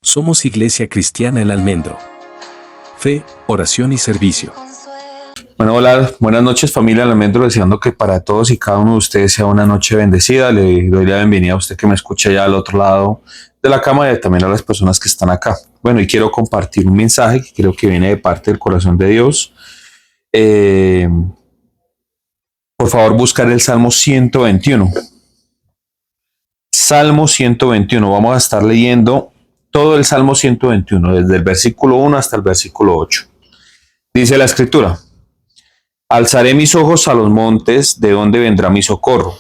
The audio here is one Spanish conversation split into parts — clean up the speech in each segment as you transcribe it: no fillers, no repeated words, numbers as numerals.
Somos Iglesia Cristiana El Almendro. Fe, oración y servicio. Bueno, hola, buenas noches familia El Almendro, deseando que para todos y cada uno de ustedes sea una noche bendecida. Le doy la bienvenida a usted que me escucha ya al otro lado de la cámara y también a las personas que están acá. Bueno, y quiero compartir un mensaje que creo que viene de parte del corazón de Dios. Por favor, buscar el Salmo 121. Salmo 121. Vamos a estar leyendo todo el Salmo 121, desde el versículo 1 hasta el versículo 8. Dice la Escritura: Alzaré mis ojos a los montes, ¿de dónde vendrá mi socorro?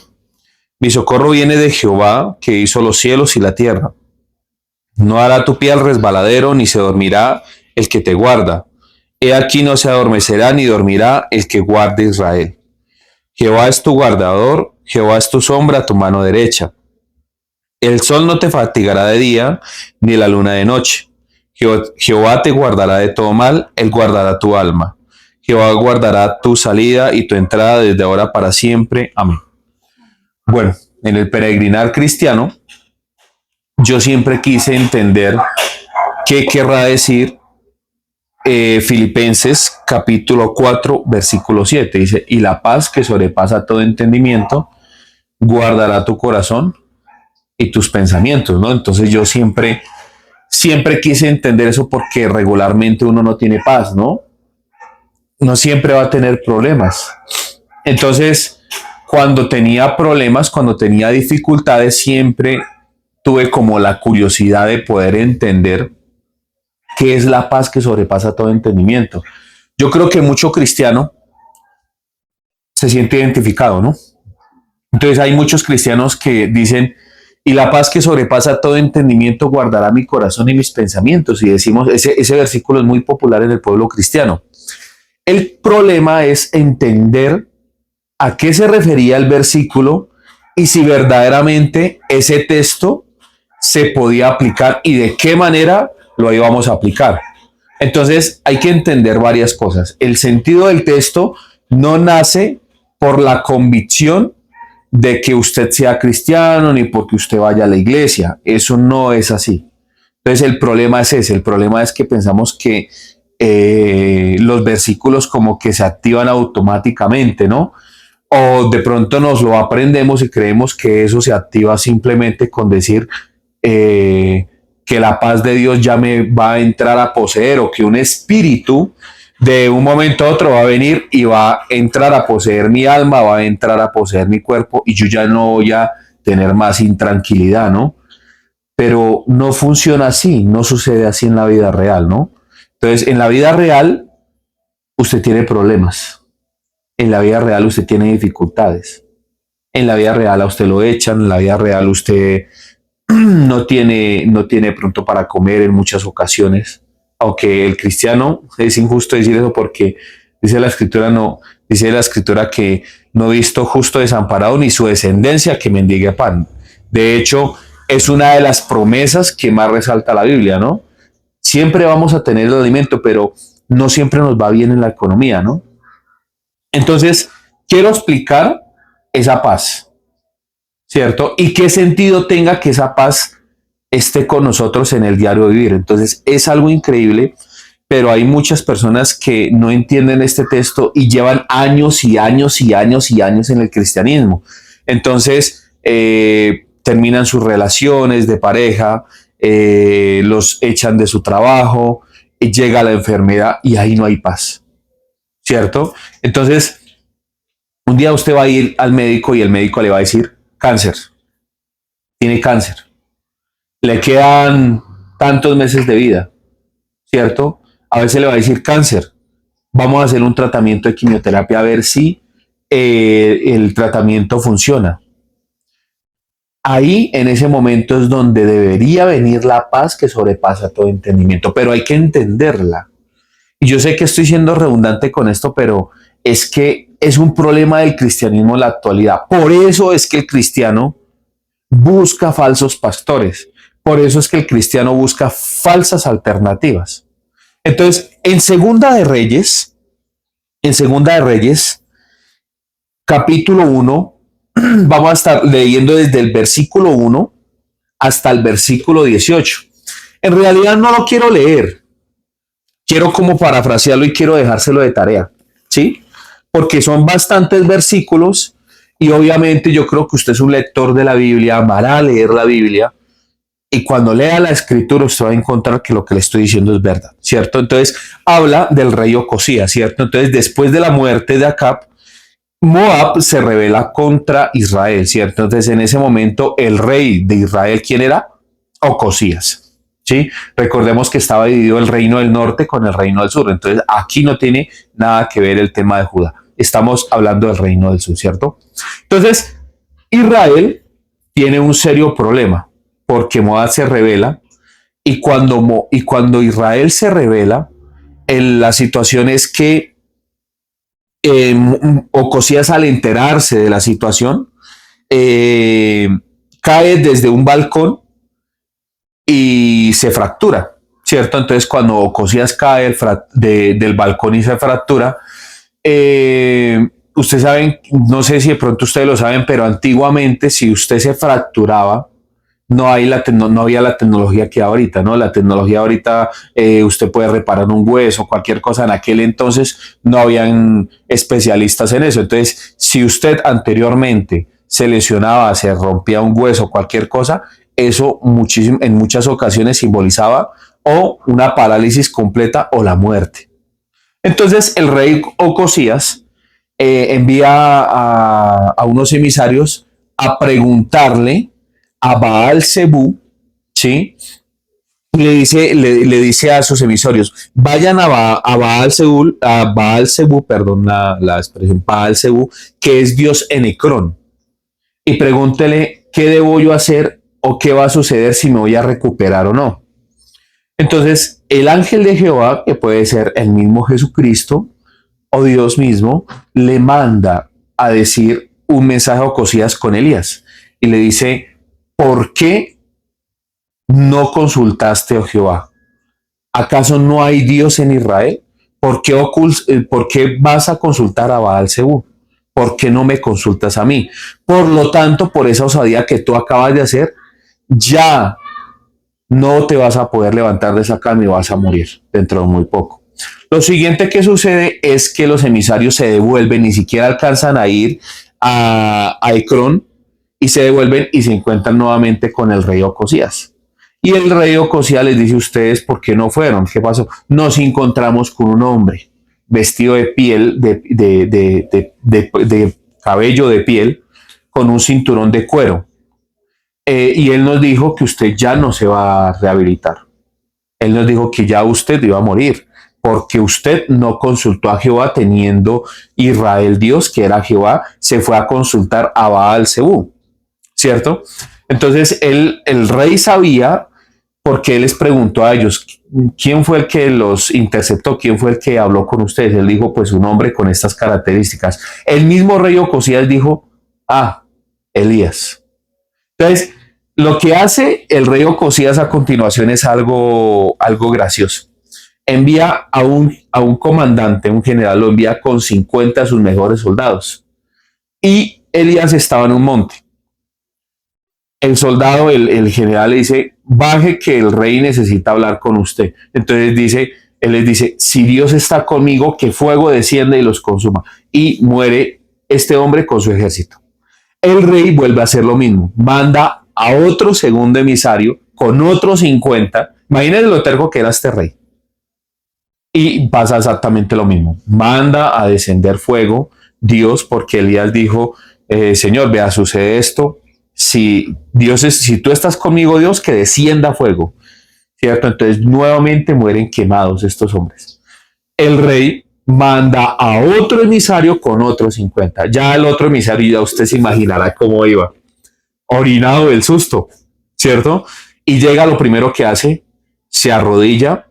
Mi socorro viene de Jehová, que hizo los cielos y la tierra. No hará tu pie al resbaladero, ni se dormirá el que te guarda. He aquí no se adormecerá ni dormirá el que guarde Israel. Jehová es tu guardador, Jehová es tu sombra a tu mano derecha. El sol no te fatigará de día, ni la luna de noche. Jehová te guardará de todo mal, él guardará tu alma. Jehová guardará tu salida y tu entrada desde ahora para siempre. Amén. Bueno, en el peregrinar cristiano, yo siempre quise entender qué querrá decir Filipenses capítulo 4, versículo 7. Dice, y la paz que sobrepasa todo entendimiento, guardará tu corazón y tus pensamientos, ¿no? Entonces yo siempre quise entender eso porque regularmente uno no tiene paz, ¿no? No siempre va a tener problemas. Entonces, cuando tenía problemas, cuando tenía dificultades, siempre tuve como la curiosidad de poder entender qué es la paz que sobrepasa todo entendimiento. Yo creo que mucho cristiano se siente identificado, ¿no? Entonces hay muchos cristianos que dicen, y la paz que sobrepasa todo entendimiento guardará mi corazón y mis pensamientos. Y decimos, ese versículo es muy popular en el pueblo cristiano. El problema es entender a qué se refería el versículo y si verdaderamente ese texto se podía aplicar y de qué manera lo íbamos a aplicar. Entonces hay que entender varias cosas. El sentido del texto no nace por la convicción de que usted sea cristiano ni porque usted vaya a la iglesia. Eso no es así. Entonces el problema es ese. El problema es que pensamos que los versículos como que se activan automáticamente, ¿no? O de pronto nos lo aprendemos y creemos que eso se activa simplemente con decir que la paz de Dios ya me va a entrar a poseer, o que un espíritu de un momento a otro va a venir y va a entrar a poseer mi alma, va a entrar a poseer mi cuerpo y yo ya no voy a tener más intranquilidad, ¿no? Pero no funciona así, no sucede así en la vida real, ¿no? Entonces, en la vida real, usted tiene problemas. En la vida real, usted tiene dificultades. En la vida real, a usted lo echan. En la vida real, usted no tiene pronto para comer en muchas ocasiones. Aunque el cristiano, es injusto decir eso porque dice la escritura que no he visto justo desamparado ni su descendencia que mendigue pan. De hecho, es una de las promesas que más resalta la Biblia, ¿no? Siempre vamos a tener el alimento, pero no siempre nos va bien en la economía, ¿no? Entonces, quiero explicar esa paz, ¿cierto? Y qué sentido tenga que esa paz esté con nosotros en el diario vivir. Entonces, es algo increíble, pero hay muchas personas que no entienden este texto y llevan años y años y años y años en el cristianismo. Entonces, terminan sus relaciones de pareja, los echan de su trabajo, y llega la enfermedad y ahí no hay paz, ¿cierto? Entonces, un día usted va a ir al médico y el médico le va a decir, cáncer, tiene cáncer, le quedan tantos meses de vida, ¿cierto? A veces le va a decir cáncer, vamos a hacer un tratamiento de quimioterapia a ver si el tratamiento funciona. Ahí, en ese momento, es donde debería venir la paz que sobrepasa todo entendimiento, pero hay que entenderla. Y yo sé que estoy siendo redundante con esto, pero es que es un problema del cristianismo en la actualidad. Por eso es que el cristiano busca falsos pastores. Por eso es que el cristiano busca falsas alternativas. Entonces, en Segunda de Reyes, capítulo 1, vamos a estar leyendo desde el versículo 1 hasta el versículo 18. En realidad no lo quiero leer, quiero como parafrasearlo y quiero dejárselo de tarea, ¿sí? Porque son bastantes versículos y obviamente yo creo que usted es un lector de la Biblia, amará leer la Biblia y cuando lea la escritura usted va a encontrar que lo que le estoy diciendo es verdad, ¿cierto? Entonces habla del rey Ocosías, ¿cierto? Entonces después de la muerte de Acab, Moab se rebela contra Israel, ¿cierto? Entonces en ese momento el rey de Israel, ¿quién era? Ocosías, ¿sí? Recordemos que estaba dividido el reino del norte con el reino del sur, entonces aquí no tiene nada que ver el tema de Judá, estamos hablando del reino del sur, ¿cierto? Entonces Israel tiene un serio problema porque Moab se rebela y cuando Israel se rebela, la situación es que Ocosías al enterarse de la situación, eh, cae desde un balcón y se fractura, ¿cierto? Entonces cuando Ocosías cae del balcón y se fractura, ustedes saben, no sé si de pronto ustedes lo saben, pero antiguamente si usted se fracturaba, no había la tecnología que hay ahorita, ¿no? La tecnología ahorita, usted puede reparar un hueso, cualquier cosa. En aquel entonces no habían especialistas en eso. Entonces, si usted anteriormente se lesionaba, se rompía un hueso, cualquier cosa, eso en muchas ocasiones simbolizaba o una parálisis completa o la muerte. Entonces, el rey Ocosías envía a unos emisarios a preguntarle a Baal Zebú, ¿sí? Le dice a sus emisarios, vayan a Baal Zebú, perdón la expresión, Baal Zebú, que es Dios en Ecrón, y pregúntele qué debo yo hacer o qué va a suceder si me voy a recuperar o no. Entonces, el ángel de Jehová, que puede ser el mismo Jesucristo o Dios mismo, le manda a decir un mensaje a Ocosías con Elías y le dice, ¿por qué no consultaste a Jehová? ¿Acaso no hay Dios en Israel? ¿Por qué vas a consultar a Baal Zebú? ¿Por qué no me consultas a mí? Por lo tanto, por esa osadía que tú acabas de hacer, ya no te vas a poder levantar de esa cama y vas a morir dentro de muy poco. Lo siguiente que sucede es que los emisarios se devuelven, ni siquiera alcanzan a ir a Ecrón, y se devuelven y se encuentran nuevamente con el rey Ocosías. Y el rey Ocosías les dice, ustedes, ¿por qué no fueron? ¿Qué pasó? Nos encontramos con un hombre vestido de piel, de cabello de piel, con un cinturón de cuero. Y él nos dijo que usted ya no se va a rehabilitar. Él nos dijo que ya usted iba a morir, porque usted no consultó a Jehová teniendo Israel Dios, que era Jehová, se fue a consultar a Baal Zebú, ¿cierto? Entonces el rey sabía, porque él les preguntó a ellos, ¿quién fue el que los interceptó? ¿Quién fue el que habló con ustedes? Él dijo, pues un hombre con estas características. El mismo rey Ocosías dijo, Elías. Entonces, lo que hace el rey Ocosías a continuación es algo gracioso. Envía a un comandante, un general, lo envía con 50 de sus mejores soldados. Y Elías estaba en un monte. El soldado, el general le dice, baje que el rey necesita hablar con usted. Entonces él les dice, si Dios está conmigo, que fuego descienda y los consuma. Y muere este hombre con su ejército. El rey vuelve a hacer lo mismo, manda a otro segundo emisario con otros 50. Imagínense lo terco que era este rey. Y pasa exactamente lo mismo. Manda a descender fuego, Dios, porque Elías dijo, Señor, vea, sucede esto. Si tú estás conmigo, Dios, que descienda fuego. ¿Cierto? Entonces nuevamente mueren quemados estos hombres. El rey manda a otro emisario con otros 50. Ya el otro emisario, ya usted se imaginará cómo iba. Orinado del susto, ¿cierto? Y llega, lo primero que hace, se arrodilla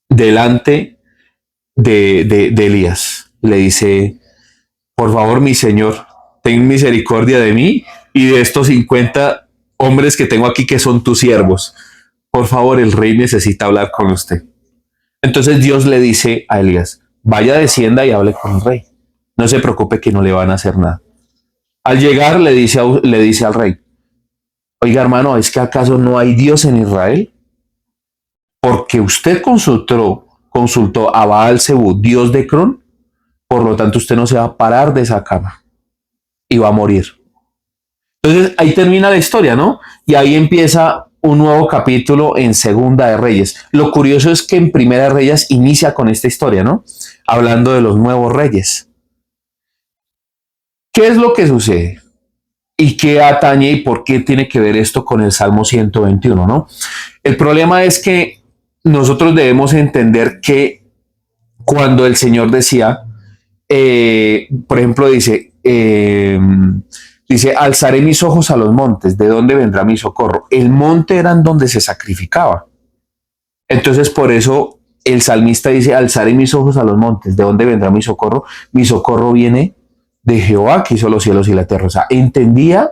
delante de Elías. Le dice, por favor, mi señor, ten misericordia de mí y de estos 50 hombres que tengo aquí que son tus siervos. Por favor, el rey necesita hablar con usted. Entonces Dios le dice a Elías, vaya, descienda y hable con el rey. No se preocupe que no le van a hacer nada. Al llegar le dice al rey, oiga hermano, ¿es que acaso no hay Dios en Israel? porque usted consultó a Baal Zebú, dios de Cron, por lo tanto usted no se va a parar de esa cama y va a morir. Entonces ahí termina la historia, ¿no? Y ahí empieza un nuevo capítulo en Segunda de Reyes. Lo curioso es que en Primera de Reyes inicia con esta historia, ¿no? Hablando de los nuevos reyes. ¿Qué es lo que sucede? ¿Y qué atañe y por qué tiene que ver esto con el Salmo 121, ¿no? El problema es que nosotros debemos entender que cuando el Señor decía, por ejemplo, dice, alzaré mis ojos a los montes, ¿de dónde vendrá mi socorro? El monte era en donde se sacrificaba. Entonces, por eso el salmista dice, alzaré mis ojos a los montes, ¿de dónde vendrá mi socorro? Mi socorro viene de Jehová, que hizo los cielos y la tierra. O sea, entendía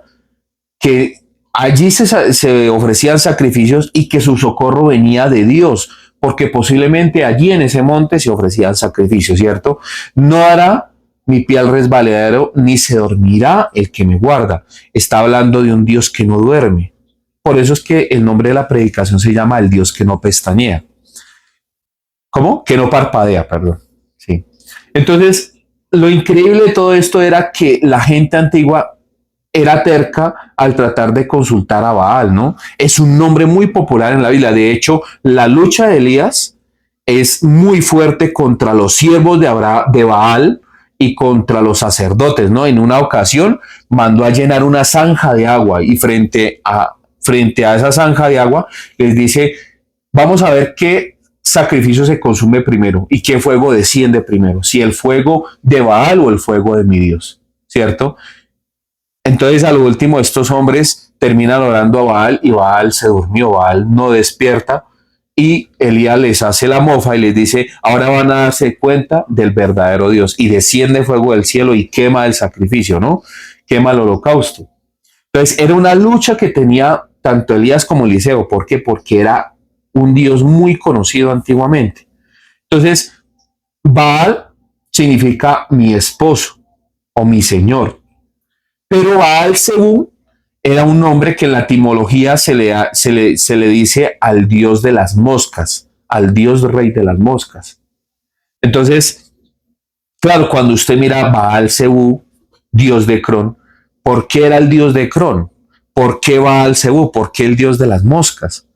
que allí se ofrecían sacrificios y que su socorro venía de Dios, porque posiblemente allí en ese monte se ofrecían sacrificios, ¿cierto? No hará mi pie al resbaladero, ni se dormirá el que me guarda. Está hablando de un Dios que no duerme. Por eso es que el nombre de la predicación se llama el Dios que no pestañea. ¿Cómo? Que no parpadea, perdón. Sí. Entonces, lo increíble de todo esto era que la gente antigua era terca al tratar de consultar a Baal, ¿no? Es un nombre muy popular en la Biblia. De hecho, la lucha de Elías es muy fuerte contra los siervos de Baal y contra los sacerdotes, ¿no? En una ocasión mandó a llenar una zanja de agua y frente a esa zanja de agua les dice, vamos a ver qué sacrificio se consume primero y qué fuego desciende primero, si el fuego de Baal o el fuego de mi Dios, ¿cierto? Entonces a lo último estos hombres terminan orando a Baal y Baal se durmió, Baal no despierta y Elías les hace la mofa y les dice, ahora van a darse cuenta del verdadero Dios y desciende fuego del cielo y quema el sacrificio, ¿no? Quema el holocausto. Entonces era una lucha que tenía tanto Elías como Eliseo. ¿Por qué? Porque era un Dios muy conocido antiguamente. Entonces Baal significa mi esposo o mi señor. Pero Baal Zebú era un nombre que en la etimología se le dice al dios de las moscas, al dios rey de las moscas. Entonces, claro, cuando usted mira Baal Zebú, dios de Cron, ¿por qué era el dios de Cron? ¿Por qué Baal Zebú? ¿Por qué el dios de las moscas?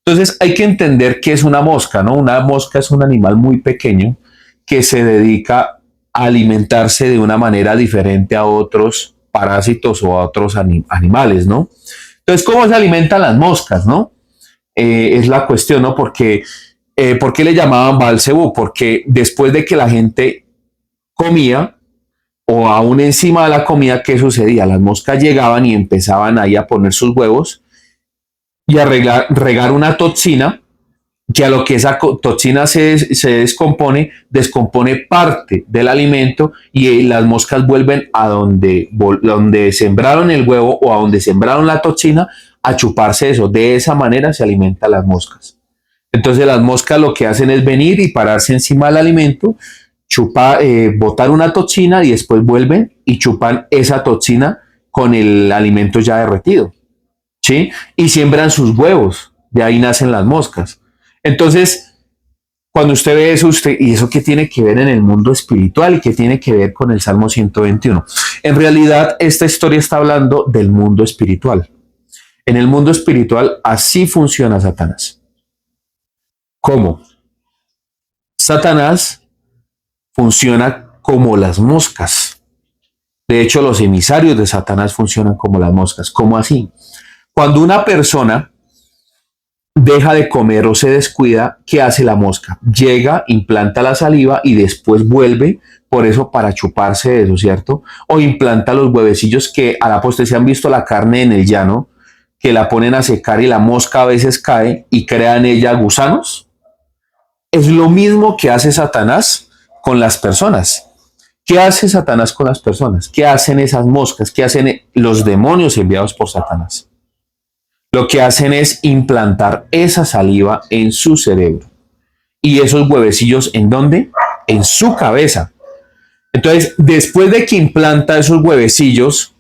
Entonces hay que entender qué es una mosca, ¿no? Una mosca es un animal muy pequeño que se dedica a alimentarse de una manera diferente a otros parásitos o a otros animales, ¿no? Entonces, ¿cómo se alimentan las moscas, no? Es la cuestión, ¿no? Porque, ¿por qué le llamaban Baal Zebú? Porque después de que la gente comía, o aún encima de la comida, ¿qué sucedía? Las moscas llegaban y empezaban ahí a poner sus huevos y a regar una toxina que a lo que esa toxina se descompone parte del alimento y las moscas vuelven a donde sembraron el huevo o a donde sembraron la toxina a chuparse eso. De esa manera se alimentan las moscas. Entonces las moscas lo que hacen es venir y pararse encima del alimento, botar una toxina y después vuelven y chupan esa toxina con el alimento ya derretido, ¿sí? Y siembran sus huevos, de ahí nacen las moscas. Entonces, cuando usted ve eso, ¿y eso qué tiene que ver en el mundo espiritual y qué tiene que ver con el Salmo 121? En realidad, esta historia está hablando del mundo espiritual. En el mundo espiritual, así funciona Satanás. ¿Cómo? Satanás funciona como las moscas. De hecho, los emisarios de Satanás funcionan como las moscas. ¿Cómo así? Cuando una persona deja de comer o se descuida, ¿qué hace la mosca? Llega, implanta la saliva y después vuelve, por eso para chuparse eso, ¿cierto? O implanta los huevecillos que a la postre se han visto la carne en el llano, que la ponen a secar y la mosca a veces cae y crea en ella gusanos. Es lo mismo que hace Satanás con las personas. ¿Qué hace Satanás con las personas? ¿Qué hacen esas moscas? ¿Qué hacen los demonios enviados por Satanás? Lo que hacen es implantar esa saliva en su cerebro. ¿Y esos huevecillos en dónde? En su cabeza. Entonces, después de que implanta esos huevecillos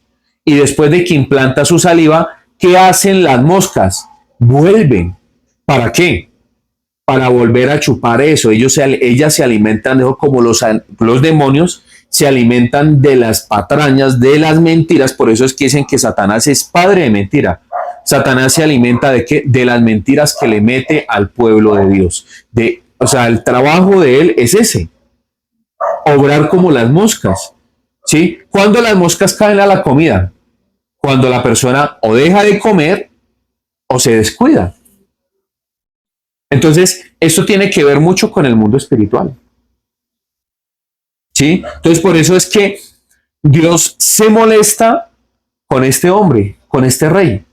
y después de que implanta su saliva, ¿qué hacen las moscas? Vuelven. ¿Para qué? para volver a chupar eso. Ellas se alimentan de eso, como los demonios se alimentan de las patrañas, de las mentiras. Por eso es que dicen que Satanás es padre de mentira. Satanás se alimenta de qué? De las mentiras que le mete al pueblo de Dios. O sea, el trabajo de él es ese, obrar como las moscas. ¿Sí? ¿Cuándo las moscas caen a la comida? Cuando la persona o deja de comer o se descuida. Entonces, esto tiene que ver mucho con el mundo espiritual. ¿Sí? Entonces, por eso es que Dios se molesta con este hombre, con este rey.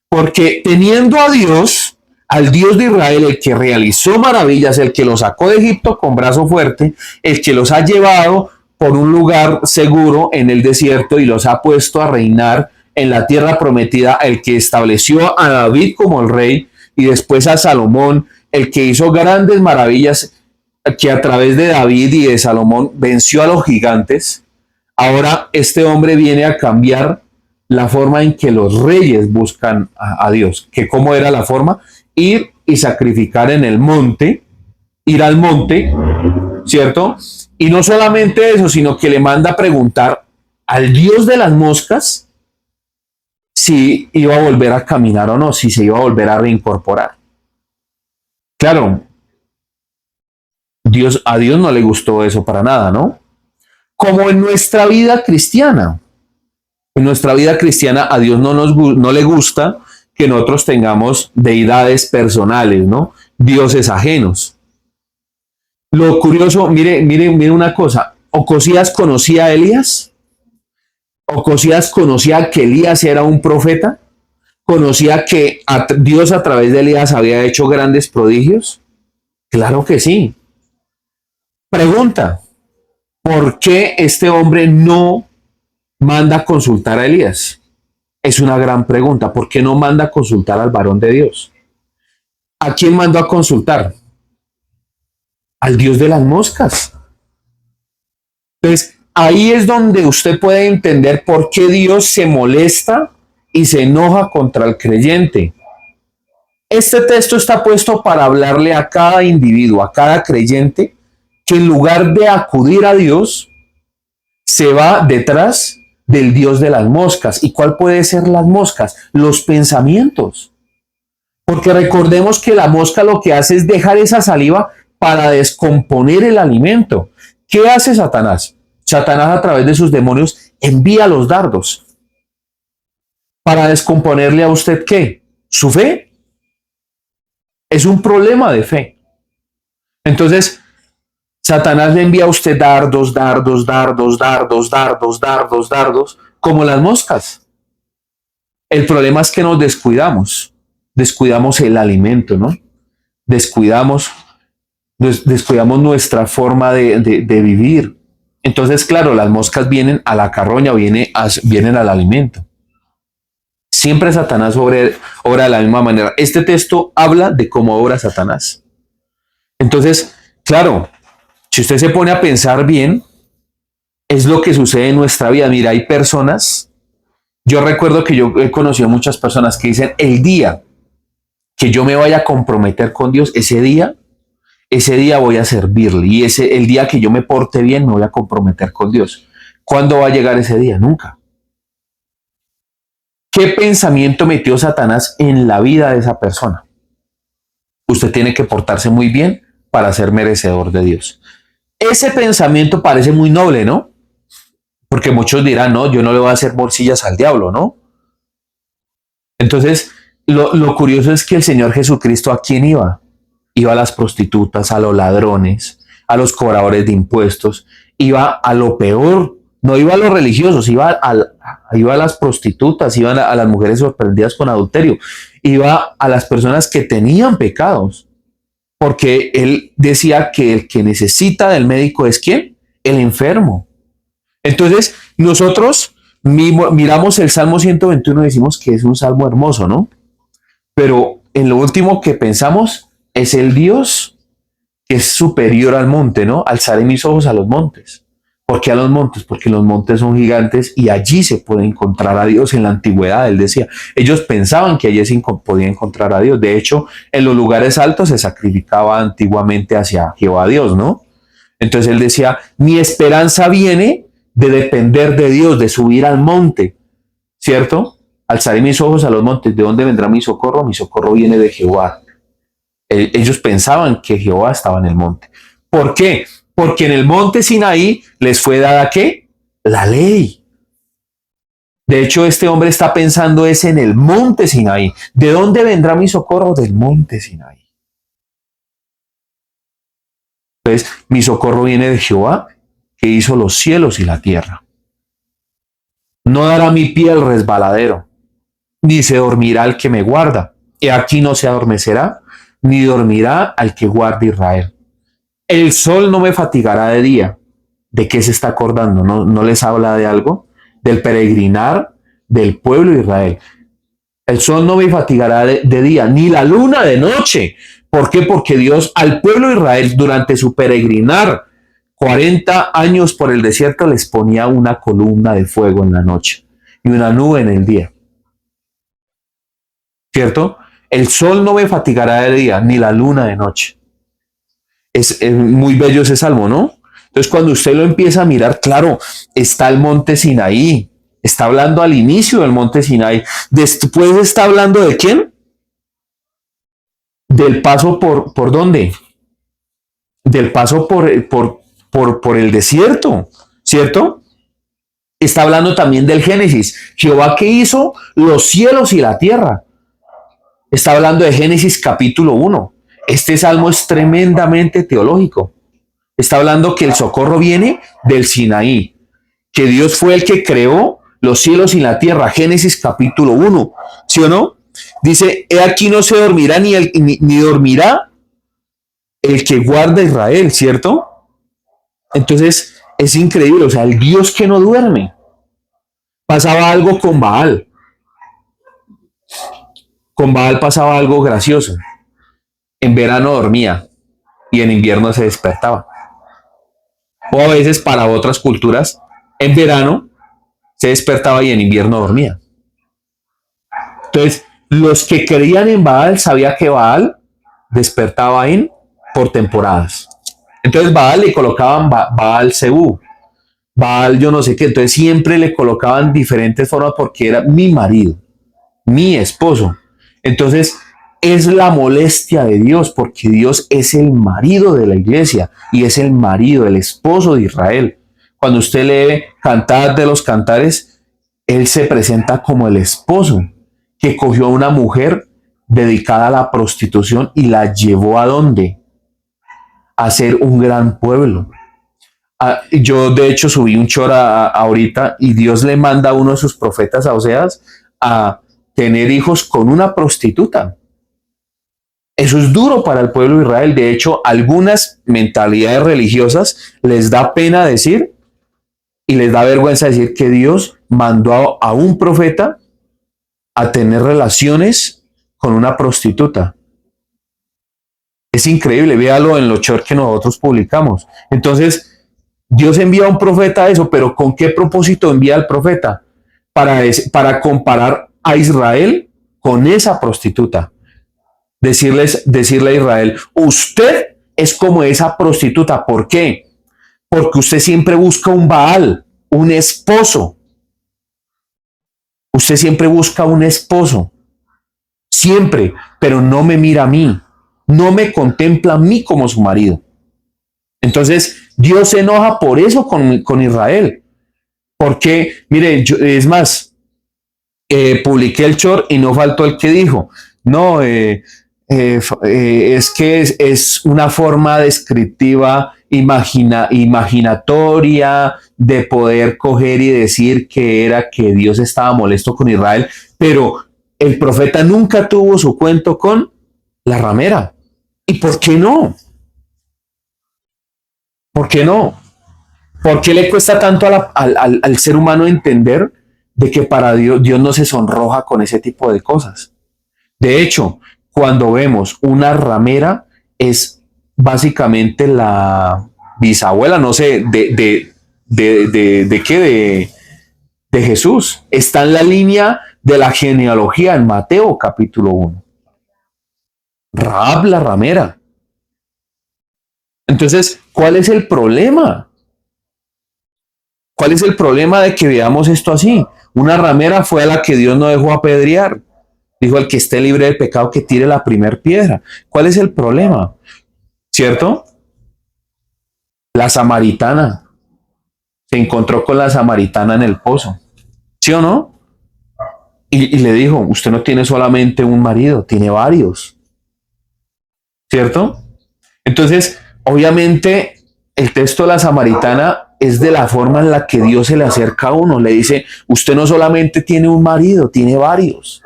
Porque teniendo a Dios, al Dios de Israel, el que realizó maravillas, el que los sacó de Egipto con brazo fuerte, el que los ha llevado por un lugar seguro en el desierto y los ha puesto a reinar en la tierra prometida, el que estableció a David como el rey y después a Salomón, el que hizo grandes maravillas, que a través de David y de Salomón venció a los gigantes. Ahora este hombre viene a cambiar la forma en que los reyes buscan a Dios. ¿Que cómo era la forma? Ir y sacrificar en el monte, ir al monte, ¿cierto? Y no solamente eso, sino que le manda a preguntar al Dios de las moscas si iba a volver a caminar o no, si se iba a volver a reincorporar. Claro, a Dios no le gustó eso para nada, ¿no? Como en nuestra vida cristiana. En nuestra vida cristiana a Dios no le gusta que nosotros tengamos deidades personales, ¿no? Dioses ajenos. Lo curioso, mire una cosa. ¿Ocosías conocía a Elías? ¿Ocosías conocía que Elías era un profeta? ¿Conocía que Dios a través de Elías había hecho grandes prodigios? Claro que sí. Pregunta, ¿por qué este hombre no manda a consultar a Elías? Es una gran pregunta. ¿Por qué no manda a consultar al varón de Dios? ¿A quién mandó a consultar? Al Dios de las moscas. Entonces, ahí es donde usted puede entender por qué Dios se molesta y se enoja contra el creyente. Este texto está puesto para hablarle a cada individuo, a cada creyente, que en lugar de acudir a Dios, se va detrás del Dios de las moscas. ¿Y cuál puede ser las moscas? Los pensamientos. Porque recordemos que la mosca lo que hace es dejar esa saliva para descomponer el alimento. ¿Qué hace Satanás? Satanás a través de sus demonios envía los dardos. ¿Para descomponerle a usted qué? ¿Su fe? Es un problema de fe. Entonces, Satanás le envía a usted dardos, como las moscas. El problema es que nos descuidamos el alimento, ¿no? Descuidamos nuestra forma de vivir. Entonces, claro, las moscas vienen a la carroña, vienen al alimento. Siempre Satanás obra de la misma manera. Este texto habla de cómo obra Satanás. Entonces, claro, si usted se pone a pensar bien, es lo que sucede en nuestra vida. Mira, hay personas, yo recuerdo que yo he conocido muchas personas que dicen, el día que yo me vaya a comprometer con Dios, ese día voy a servirle. Y el día que yo me porte bien, me voy a comprometer con Dios. ¿Cuándo va a llegar ese día? Nunca. ¿Qué pensamiento metió Satanás en la vida de esa persona? Usted tiene que portarse muy bien para ser merecedor de Dios. Ese pensamiento parece muy noble, ¿no? Porque muchos dirán, no, yo no le voy a hacer bolsillas al diablo, ¿no? Entonces, lo curioso es que el Señor Jesucristo, ¿a quién iba? Iba a las prostitutas, a los ladrones, a los cobradores de impuestos, iba a lo peor, no iba a los religiosos, iba a las prostitutas, iba a las mujeres sorprendidas con adulterio, iba a las personas que tenían pecados, porque él decía que el que necesita del médico es ¿quién? El enfermo. Entonces, nosotros miramos el Salmo 121 y decimos que es un salmo hermoso, ¿no? Pero en lo último que pensamos es el Dios que es superior al monte, ¿no? Alzaré mis ojos a los montes. ¿Por qué a los montes? Porque los montes son gigantes y allí se puede encontrar a Dios. En la antigüedad, él decía, ellos pensaban que allí se podía encontrar a Dios. De hecho, en los lugares altos se sacrificaba antiguamente hacia Jehová Dios, ¿no? Entonces él decía, mi esperanza viene de depender de Dios, de subir al monte, ¿cierto? Alzaré mis ojos a los montes. ¿De dónde vendrá mi socorro? Mi socorro viene de Jehová. Ellos pensaban que Jehová estaba en el monte. ¿Por qué? Porque en el monte Sinaí les fue dada ¿qué? La ley. De hecho, este hombre está pensando es en el monte Sinaí. ¿De dónde vendrá mi socorro? Del monte Sinaí. Entonces, mi socorro viene de Jehová, que hizo los cielos y la tierra. No dará mi pie al resbaladero, ni se dormirá el que me guarda. Y aquí no se adormecerá, ni dormirá al que guarda Israel. El sol no me fatigará de día. ¿De qué se está acordando? ¿No les habla de algo? Del peregrinar del pueblo de Israel. El sol no me fatigará de día, ni la luna de noche. ¿Por qué? Porque Dios al pueblo de Israel durante su peregrinar 40 años por el desierto les ponía una columna de fuego en la noche y una nube en el día. ¿Cierto? El sol no me fatigará de día, ni la luna de noche. Es muy bello ese salmo, ¿no? Entonces, cuando usted lo empieza a mirar, claro, está el monte Sinaí. Está hablando al inicio del monte Sinaí. Después está hablando de quién? Del paso ¿por dónde? Del paso por el desierto, ¿cierto? Está hablando también del Génesis. Jehová que hizo los cielos y la tierra. Está hablando de Génesis capítulo 1. Este salmo es tremendamente teológico. Está hablando que el socorro viene del Sinaí, que Dios fue el que creó los cielos y la tierra. Génesis capítulo 1, ¿sí o no? Dice, he aquí no se dormirá ni dormirá el que guarda Israel, ¿cierto? Entonces es increíble, o sea, el Dios que no duerme. Pasaba algo con Baal. Con Baal pasaba algo gracioso. En verano dormía y en invierno se despertaba. O a veces para otras culturas, en verano se despertaba y en invierno dormía. Entonces, los que creían en Baal sabían que Baal despertaba por temporadas. Entonces, Baal le colocaban Baal Zebú, Baal yo no sé qué. Entonces, siempre le colocaban diferentes formas porque era mi marido, mi esposo. Entonces, es la molestia de Dios porque Dios es el marido de la iglesia y es el marido, el esposo de Israel. Cuando usted lee Cantares de los Cantares, él se presenta como el esposo que cogió a una mujer dedicada a la prostitución y la llevó ¿a dónde? A ser un gran pueblo. Yo de hecho subí un chora ahorita y Dios le manda a uno de sus profetas, a Oseas, a tener hijos con una prostituta. Eso es duro para el pueblo de Israel. De hecho, algunas mentalidades religiosas les da pena decir y les da vergüenza decir que Dios mandó a un profeta a tener relaciones con una prostituta. Es increíble, véalo en los shorts que nosotros publicamos. Entonces, Dios envía a un profeta a eso, pero ¿con qué propósito envía al profeta? Para comparar a Israel con esa prostituta. Decirle a Israel, usted es como esa prostituta. ¿Por qué? Porque usted siempre busca un Baal, un esposo. Usted siempre busca un esposo. Siempre, pero no me mira a mí. No me contempla a mí como su marido. Entonces, Dios se enoja por eso con Israel. Porque, mire, es más, publiqué el short y no faltó el que dijo, no, es que es una forma descriptiva, imaginatoria de poder coger y decir que era que Dios estaba molesto con Israel, pero el profeta nunca tuvo su cuento con la ramera. ¿Y por qué no? ¿Por qué no? ¿Por qué le cuesta tanto al ser humano entender de que para Dios no se sonroja con ese tipo de cosas? De hecho, cuando vemos una ramera, es básicamente la bisabuela, no sé, ¿de qué? De Jesús. Está en la línea de la genealogía en Mateo capítulo 1. Rahab la ramera. Entonces, ¿cuál es el problema? ¿Cuál es el problema de que veamos esto así? Una ramera fue a la que Dios no dejó apedrear. Dijo, el que esté libre del pecado que tire la primera piedra. ¿Cuál es el problema? ¿Cierto? La samaritana. Se encontró con la samaritana en el pozo. ¿Sí o no? Y le dijo, usted no tiene solamente un marido, tiene varios. ¿Cierto? Entonces, obviamente, el texto de la samaritana es de la forma en la que Dios se le acerca a uno. Le dice, usted no solamente tiene un marido, tiene varios.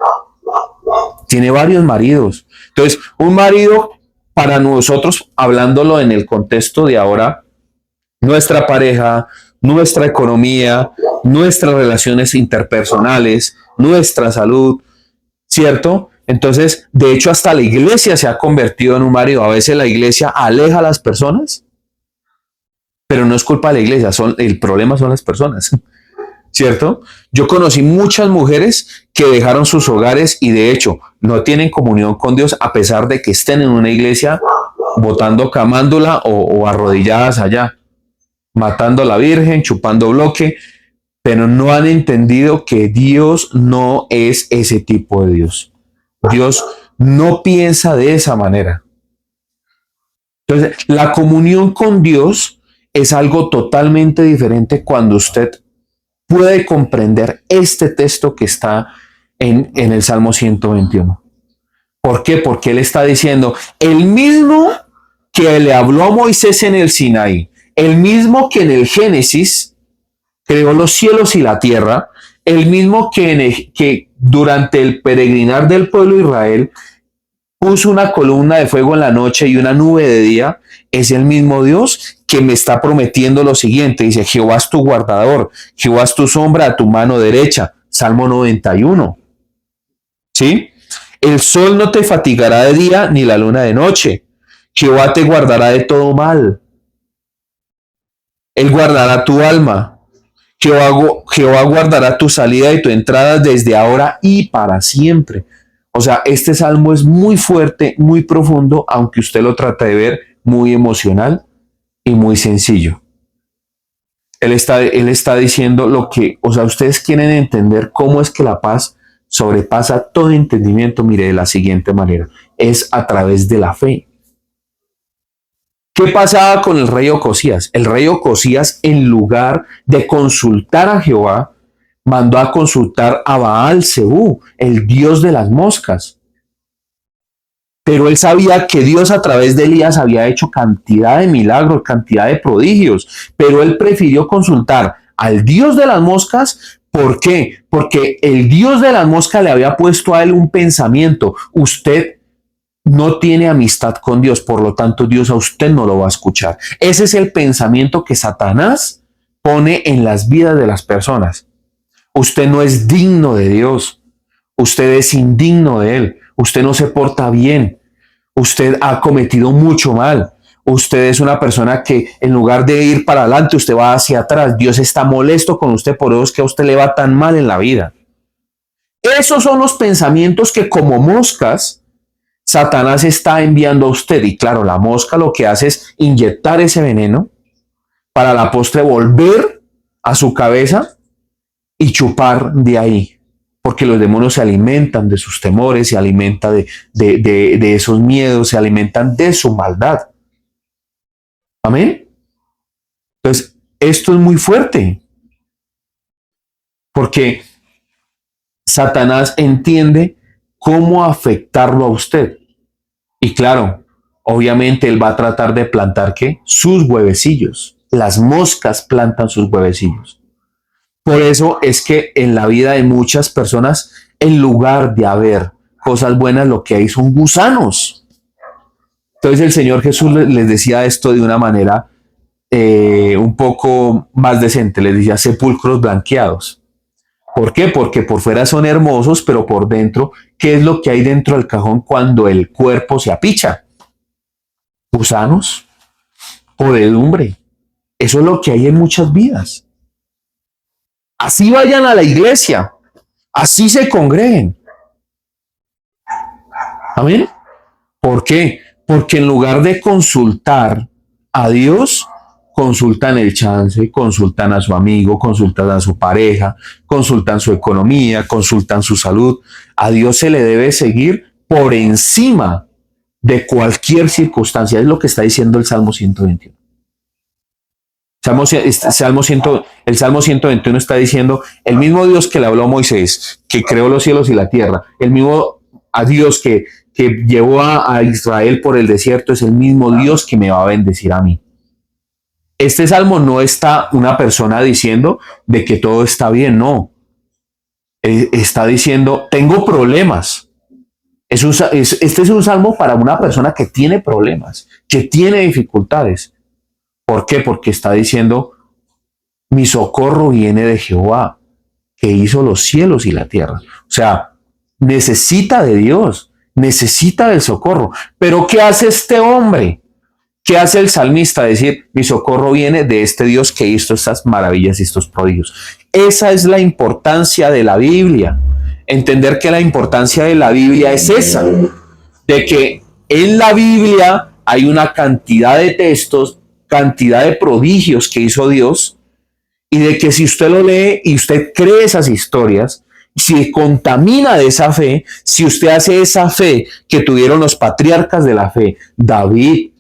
Tiene varios maridos. Entonces, un marido para nosotros, hablándolo en el contexto de ahora, nuestra pareja, nuestra economía, nuestras relaciones interpersonales, nuestra salud, ¿cierto? Entonces, de hecho, hasta la iglesia se ha convertido en un marido. A veces la iglesia aleja a las personas, pero no es culpa de la iglesia, el problema son las personas, ¿cierto? Yo conocí muchas mujeres que dejaron sus hogares y de hecho no tienen comunión con Dios a pesar de que estén en una iglesia botando camándula o arrodilladas allá, matando a la Virgen, chupando bloque, pero no han entendido que Dios no es ese tipo de Dios. Dios no piensa de esa manera. Entonces, la comunión con Dios es algo totalmente diferente cuando usted puede comprender este texto que está en el Salmo 121. ¿Por qué? Porque él está diciendo, el mismo que le habló a Moisés en el Sinaí, el mismo que en el Génesis creó los cielos y la tierra, el mismo que durante el peregrinar del pueblo de Israel puso una columna de fuego en la noche y una nube de día, es el mismo Dios que me está prometiendo lo siguiente. Dice, Jehová es tu guardador, Jehová es tu sombra a tu mano derecha. Salmo 91. ¿Sí? El sol no te fatigará de día ni la luna de noche. Jehová te guardará de todo mal. Él guardará tu alma. Jehová guardará tu salida y tu entrada desde ahora y para siempre. O sea, este salmo es muy fuerte, muy profundo, aunque usted lo trata de ver muy emocional y muy sencillo. Él está diciendo lo que, o sea, ustedes quieren entender cómo es que la paz sobrepasa todo entendimiento. Mire, de la siguiente manera, es a través de la fe. ¿Qué pasaba con el rey Ocosías? El rey Ocosías, en lugar de consultar a Jehová, mandó a consultar a Baal Zebú, el dios de las moscas. Pero él sabía que Dios a través de Elías había hecho cantidad de milagros, cantidad de prodigios, pero él prefirió consultar al Dios de las moscas. ¿Por qué? Porque el Dios de las moscas le había puesto a él un pensamiento. Usted no tiene amistad con Dios, por lo tanto Dios a usted no lo va a escuchar. Ese es el pensamiento que Satanás pone en las vidas de las personas. Usted no es digno de Dios. Usted es indigno de Él. Usted no se porta bien. Usted ha cometido mucho mal. Usted es una persona que en lugar de ir para adelante, usted va hacia atrás. Dios está molesto con usted, por eso es que a usted le va tan mal en la vida. Esos son los pensamientos que como moscas Satanás está enviando a usted. Y claro, la mosca lo que hace es inyectar ese veneno para la postre volver a su cabeza y chupar de ahí. Porque los demonios se alimentan de sus temores, se alimentan de esos miedos, se alimentan de su maldad. Amén. Entonces, esto es muy fuerte. Porque Satanás entiende cómo afectarlo a usted. Y claro, obviamente él va a tratar de plantar ¿qué? Sus huevecillos. Las moscas plantan sus huevecillos. Por eso es que en la vida de muchas personas, en lugar de haber cosas buenas, lo que hay son gusanos. Entonces el Señor Jesús les decía esto de una manera un poco más decente. Les decía sepulcros blanqueados. ¿Por qué? Porque por fuera son hermosos, pero por dentro, ¿qué es lo que hay dentro del cajón cuando el cuerpo se apicha? Gusanos, podredumbre. Eso es lo que hay en muchas vidas. Así vayan a la iglesia, así se congreguen. Amén. ¿Por qué? Porque en lugar de consultar a Dios, consultan el chance, consultan a su amigo, consultan a su pareja, consultan su economía, consultan su salud. A Dios se le debe seguir por encima de cualquier circunstancia. Es lo que está diciendo el Salmo 121. El Salmo 121 está diciendo, el mismo Dios que le habló a Moisés, que creó los cielos y la tierra, el mismo a Dios que llevó a Israel por el desierto, es el mismo Dios que me va a bendecir a mí. Este salmo no está una persona diciendo de que todo está bien, no. Está diciendo, tengo problemas. Este es un salmo para una persona que tiene problemas, que tiene dificultades. ¿Por qué? Porque está diciendo, mi socorro viene de Jehová, que hizo los cielos y la tierra. O sea, necesita de Dios, necesita del socorro. Pero ¿qué hace este hombre? ¿Qué hace el salmista? Decir, mi socorro viene de este Dios que hizo estas maravillas y estos prodigios. Esa es la importancia de la Biblia. Entender que la importancia de la Biblia es esa, de que en la Biblia hay una cantidad de textos, cantidad de prodigios que hizo Dios, y de que si usted lo lee y usted cree esas historias, si contamina de esa fe, si usted hace esa fe que tuvieron los patriarcas de la fe, David,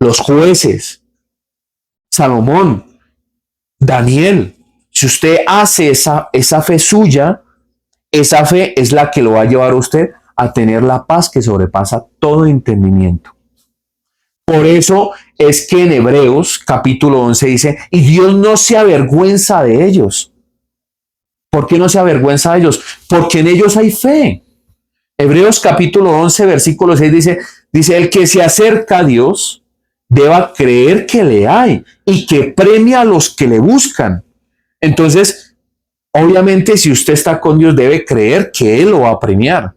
los jueces, Salomón, Daniel, si usted hace esa fe suya, esa fe es la que lo va a llevar a usted a tener la paz que sobrepasa todo entendimiento. Por eso es que en Hebreos capítulo 11 dice, y Dios no se avergüenza de ellos. ¿Por qué no se avergüenza de ellos? Porque en ellos hay fe. Hebreos capítulo 11 versículo 6 dice, el que se acerca a Dios deba creer que le hay y que premia a los que le buscan. Entonces, obviamente, si usted está con Dios, debe creer que Él lo va a premiar.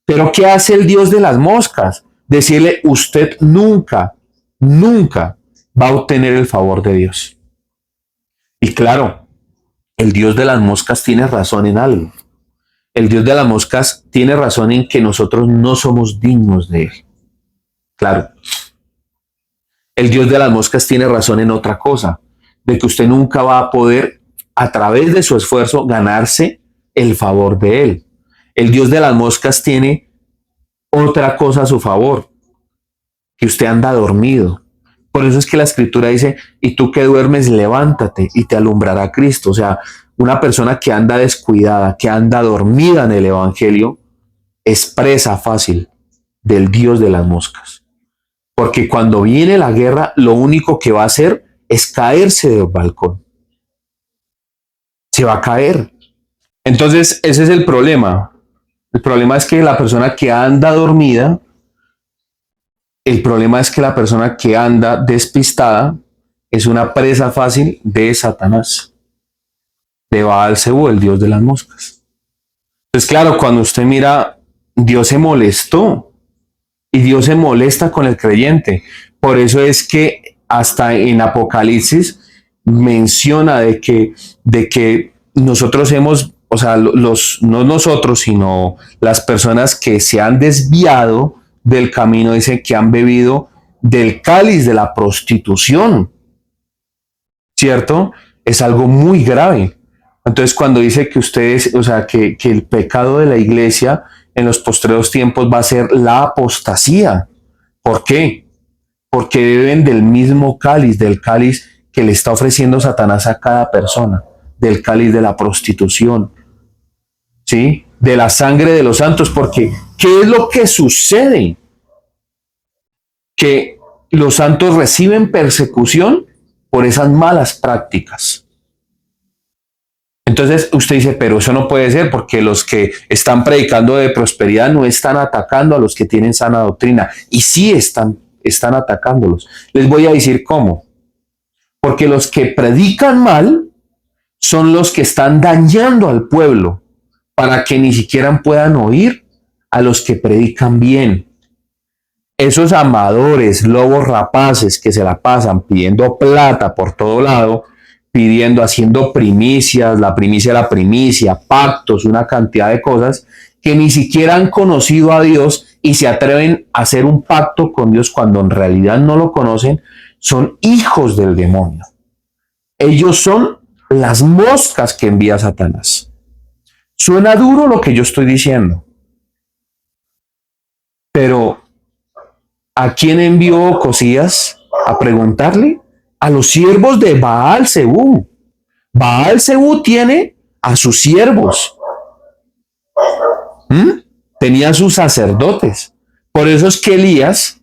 Pero ¿qué hace el Dios de las moscas? Decirle, usted nunca, nunca va a obtener el favor de Dios. Y claro, el Dios de las moscas tiene razón en algo. El Dios de las moscas tiene razón en que nosotros no somos dignos de Él. Claro. El Dios de las moscas tiene razón en otra cosa, de que usted nunca va a poder, a través de su esfuerzo, ganarse el favor de Él. El Dios de las moscas tiene otra cosa a su favor, que usted anda dormido. Por eso es que la escritura dice, y tú que duermes, levántate y te alumbrará Cristo. O sea, una persona que anda descuidada, que anda dormida en el evangelio, es presa fácil del Dios de las moscas. Porque cuando viene la guerra, lo único que va a hacer es caerse del balcón. Se va a caer. Entonces, ese es el problema. El problema es que la persona que anda dormida, el problema es que la persona que anda despistada es una presa fácil de Satanás, de Baal-Zebú, el dios de las moscas. Entonces, claro, cuando usted mira, Dios se molestó. Y Dios se molesta con el creyente. Por eso es que hasta en Apocalipsis menciona de que nosotros hemos, o sea, no nosotros, sino las personas que se han desviado del camino, dicen que han bebido del cáliz de la prostitución. ¿Cierto? Es algo muy grave. Entonces, cuando dice que ustedes, o sea, que el pecado de la iglesia en los postreros tiempos va a ser la apostasía. ¿Por qué? Porque beben del mismo cáliz, del cáliz que le está ofreciendo Satanás a cada persona, del cáliz de la prostitución, ¿sí? De la sangre de los santos, porque ¿qué es lo que sucede? Que los santos reciben persecución por esas malas prácticas. Entonces usted dice, pero eso no puede ser porque los que están predicando de prosperidad no están atacando a los que tienen sana doctrina. Y sí están atacándolos. Les voy a decir cómo. Porque los que predican mal son los que están dañando al pueblo para que ni siquiera puedan oír a los que predican bien. Esos amadores, lobos rapaces que se la pasan pidiendo plata por todo lado, pidiendo, haciendo primicias, la primicia, pactos, una cantidad de cosas que ni siquiera han conocido a Dios y se atreven a hacer un pacto con Dios cuando en realidad no lo conocen, son hijos del demonio. Ellos son las moscas que envía Satanás. Suena duro lo que yo estoy diciendo, pero ¿a quién envió Ocosías a preguntarle? A los siervos de Baal Zebú. Baal Zebú tiene a sus siervos. Tenía sus sacerdotes. Por eso es que Elías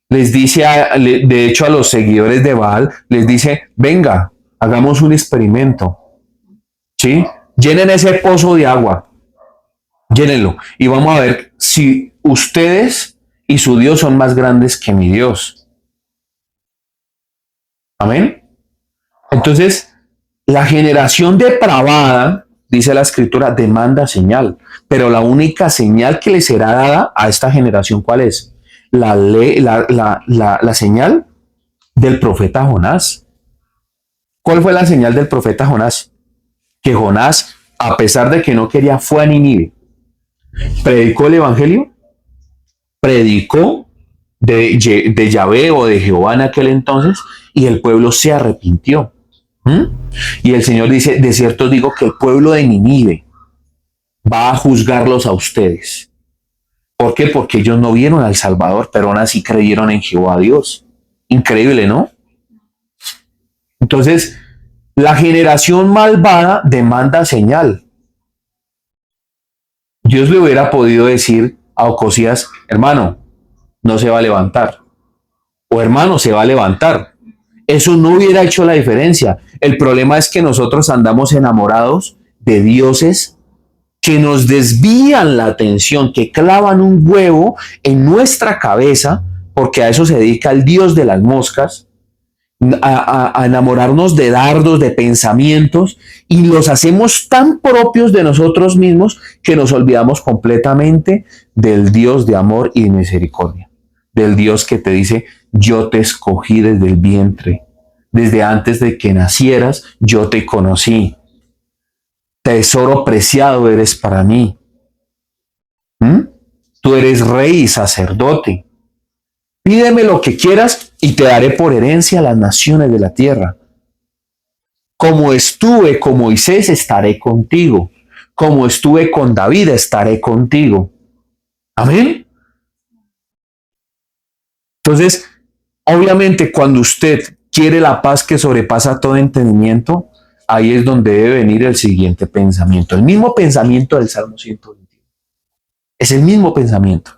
les dice, de hecho a los seguidores de Baal, les dice, venga, hagamos un experimento. ¿Sí? Llenen ese pozo de agua. Llénenlo. Y vamos a ver si ustedes y su Dios son más grandes que mi Dios. Amén. Entonces, la generación depravada, dice la escritura, demanda señal, pero la única señal que le será dada a esta generación, ¿cuál es? La señal del profeta Jonás. ¿Cuál fue la señal del profeta Jonás? Que Jonás, a pesar de que no quería, fue a Nínive, predicó el evangelio, predicó de Yahvé o de Jehová en aquel entonces, y el pueblo se arrepintió. Y el Señor dice, de cierto os digo que el pueblo de Nínive va a juzgarlos a ustedes. ¿Por qué? Porque ellos no vieron al Salvador, pero aún así creyeron en Jehová Dios. Increíble, ¿no? Entonces, la generación malvada demanda señal. Dios le hubiera podido decir a Ocosías, hermano, no se va a levantar. O hermano, se va a levantar. Eso no hubiera hecho la diferencia. El problema es que nosotros andamos enamorados de dioses que nos desvían la atención, que clavan un huevo en nuestra cabeza, porque a eso se dedica el dios de las moscas, a enamorarnos de dardos, de pensamientos, y los hacemos tan propios de nosotros mismos que nos olvidamos completamente del Dios de amor y de misericordia, del Dios que te dice, yo te escogí desde el vientre, desde antes de que nacieras, yo te conocí. Tesoro preciado eres para mí. Tú eres rey y sacerdote. Pídeme lo que quieras y te daré por herencia las naciones de la tierra. Como estuve con Moisés, estaré contigo. Como estuve con David, estaré contigo. Amén. Entonces, obviamente, cuando usted quiere la paz que sobrepasa todo entendimiento, ahí es donde debe venir el siguiente pensamiento. El mismo pensamiento del Salmo 121. Es el mismo pensamiento.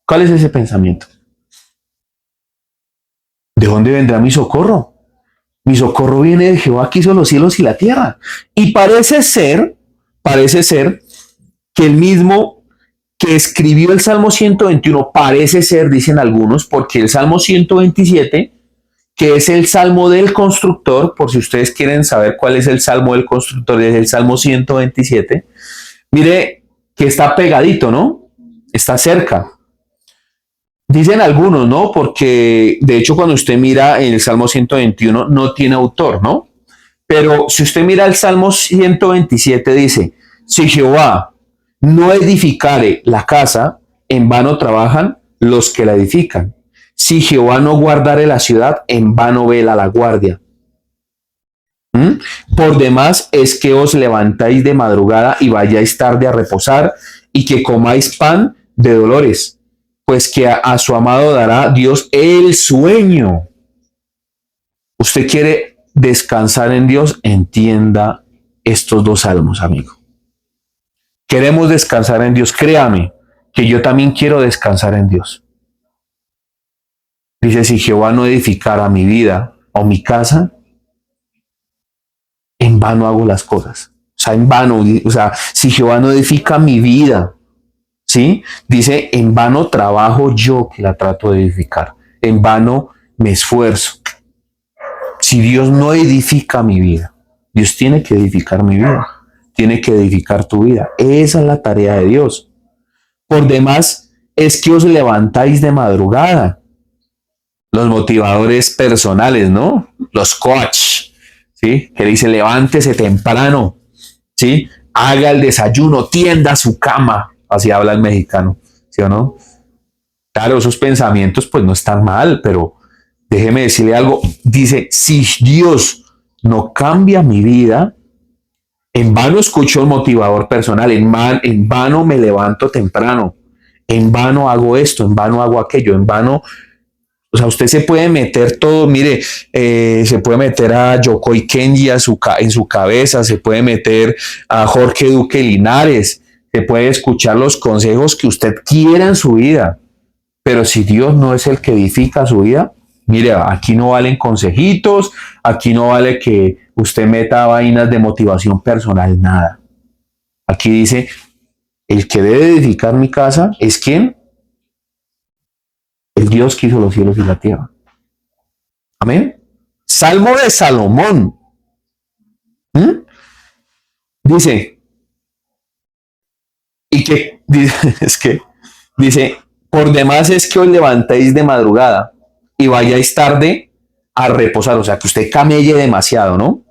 ¿Cuál es ese pensamiento? ¿De dónde vendrá mi socorro? Mi socorro viene de Jehová que hizo los cielos y la tierra. Y parece ser que el mismo que escribió el Salmo 121, parece ser, dicen algunos, porque el Salmo 127, que es el Salmo del constructor, por si ustedes quieren saber cuál es el Salmo del constructor, es el Salmo 127, mire que está pegadito, ¿no? Está cerca. Dicen algunos, ¿no? Porque de hecho cuando usted mira en el Salmo 121 no tiene autor, ¿no? Pero si usted mira el Salmo 127 dice, si Jehová no edificare la casa, en vano trabajan los que la edifican. Si Jehová no guardare la ciudad, en vano vela la guardia. Por demás es que os levantáis de madrugada y vayáis tarde a reposar y que comáis pan de dolores, pues que a su amado dará Dios el sueño. Usted quiere descansar en Dios, entienda estos dos salmos, amigo. Queremos descansar en Dios, créame que yo también quiero descansar en Dios. Dice, si Jehová no edificara mi vida o mi casa, en vano hago las cosas. O sea, en vano, o sea, si Jehová no edifica mi vida, ¿sí? Dice, en vano trabajo yo que la trato de edificar. En vano me esfuerzo. Si Dios no edifica mi vida, Dios tiene que edificar mi vida. Tiene que edificar tu vida. Esa es la tarea de Dios. Por demás, es que os levantáis de madrugada. Los motivadores personales, ¿no? Los coach, ¿sí? Que dice, levántese temprano, ¿sí? Haga el desayuno, tienda su cama. Así habla el mexicano, ¿sí o no? Claro, esos pensamientos pues no están mal, pero déjeme decirle algo. Dice, si Dios no cambia mi vida, en vano escucho el motivador personal, en vano me levanto temprano, en vano hago esto, en vano hago aquello, en vano. O sea, usted se puede meter todo, mire, se puede meter a Yokoi Kenji en su cabeza, se puede meter a Jorge Duque Linares, se puede escuchar los consejos que usted quiera en su vida, pero si Dios no es el que edifica su vida, mire, aquí no valen consejitos, aquí no vale que usted meta vainas de motivación personal, nada. Aquí dice, el que debe edificar mi casa es ¿quién? El Dios que hizo los cielos y la tierra. Amén. Salmo de Salomón. ¿Mm? Dice, y que, es que, dice, por demás es que os levantéis de madrugada y vayáis tarde a reposar, o sea, que usted camelle demasiado, ¿no?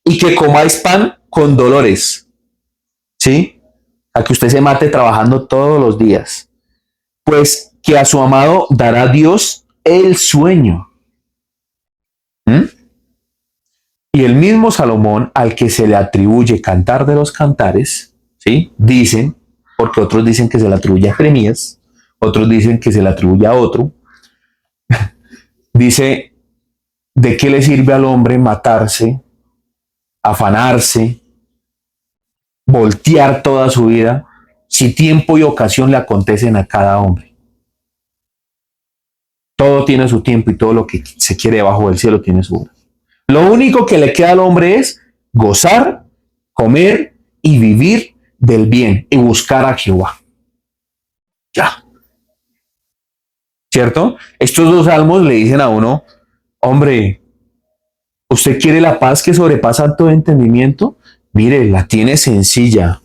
Y que comáis pan con dolores, ¿sí? A que usted se mate trabajando todos los días. Pues que a su amado dará Dios el sueño. ¿Mm? Y el mismo Salomón, al que se le atribuye cantar de los cantares, ¿sí? Dicen, porque otros dicen que se le atribuye a Jeremías, otros dicen que se le atribuye a otro, dice, ¿de qué le sirve al hombre matarse, afanarse, voltear toda su vida, si tiempo y ocasión le acontecen a cada hombre? Todo tiene su tiempo y todo lo que se quiere debajo del cielo tiene su hora. Lo único que le queda al hombre es gozar, comer y vivir del bien y buscar a Jehová. Ya. ¿Cierto? Estos dos salmos le dicen a uno, hombre, ¿usted quiere la paz que sobrepasa todo entendimiento? Mire, la tiene sencilla.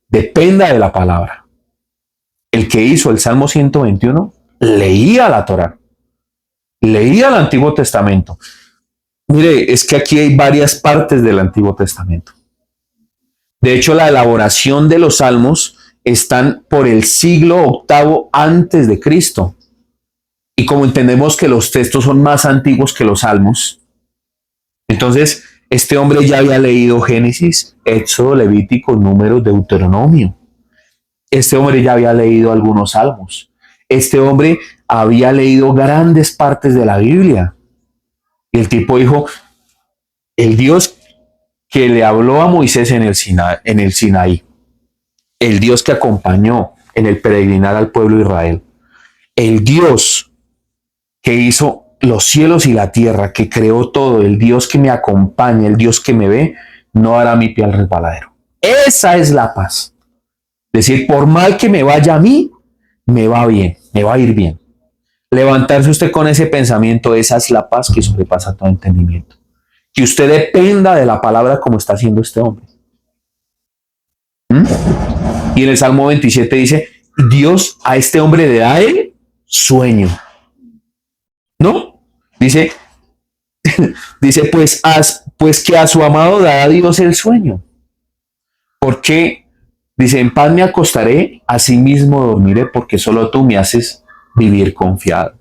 Dependa de la palabra. El que hizo el Salmo 121 leía la Torá, leía el Antiguo Testamento. Mire, es que aquí hay varias partes del Antiguo Testamento. De hecho, la elaboración de los salmos están por el siglo VIII antes de Cristo. Y como entendemos que los textos son más antiguos que los salmos, entonces este hombre ya había leído Génesis, Éxodo, Levítico, Números, Deuteronomio. Este hombre ya había leído algunos salmos. Este hombre había leído grandes partes de la Biblia. Y el tipo dijo, el Dios que le habló a Moisés en el Sinaí, el Dios que acompañó en el peregrinar al pueblo de Israel, el Dios que hizo los cielos y la tierra, que creó todo, el Dios que me acompaña, el Dios que me ve, no hará mi pie al resbaladero. Esa es la paz. Es decir, por mal que me vaya a mí, me va bien, me va a ir bien. Levantarse usted con ese pensamiento, esa es la paz que sobrepasa todo entendimiento. Que usted dependa de la palabra como está haciendo este hombre. ¿Mm? Y en el Salmo 27 dice, Dios a este hombre le da el sueño. ¿No? Dice, pues que a su amado da a Dios el sueño. Porque, dice, en paz me acostaré, así mismo dormiré, porque solo tú me haces vivir confiado.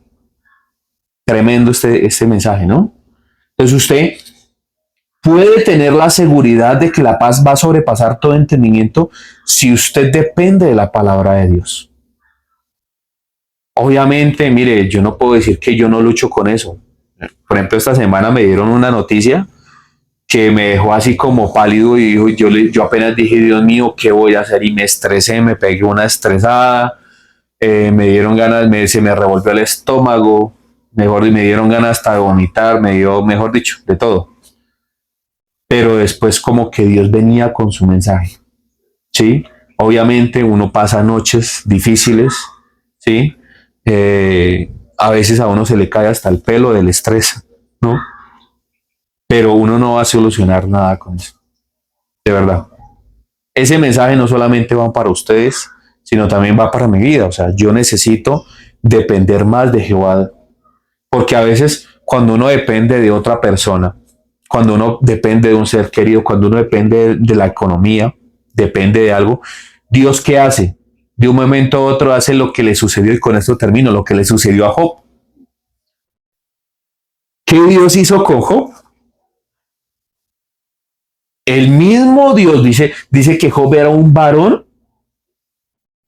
Tremendo este mensaje, ¿no? Entonces usted puede tener la seguridad de que la paz va a sobrepasar todo entendimiento si usted depende de la palabra de Dios. Obviamente, mire, yo no puedo decir que yo no lucho con eso. Por ejemplo, esta semana me dieron una noticia que me dejó así como pálido y yo apenas dije, Dios mío, ¿qué voy a hacer? Y me estresé, me pegué una estresada, me dieron ganas, se me revolvió el estómago, me dieron ganas hasta de vomitar, me dio, mejor dicho, de todo. Pero después como que Dios venía con su mensaje, ¿sí? Obviamente uno pasa noches difíciles, ¿sí? A veces a uno se le cae hasta el pelo del estrés, ¿no? Pero uno no va a solucionar nada con eso, de verdad. Ese mensaje no solamente va para ustedes, sino también va para mi vida. O sea, yo necesito depender más de Jehová, porque a veces cuando uno depende de otra persona, cuando uno depende de un ser querido, cuando uno depende de la economía, depende de algo, Dios ¿qué hace? De un momento a otro hace lo que le sucedió, y con esto termino, lo que le sucedió a Job. ¿Qué Dios hizo con Job? El mismo Dios dice que Job era un varón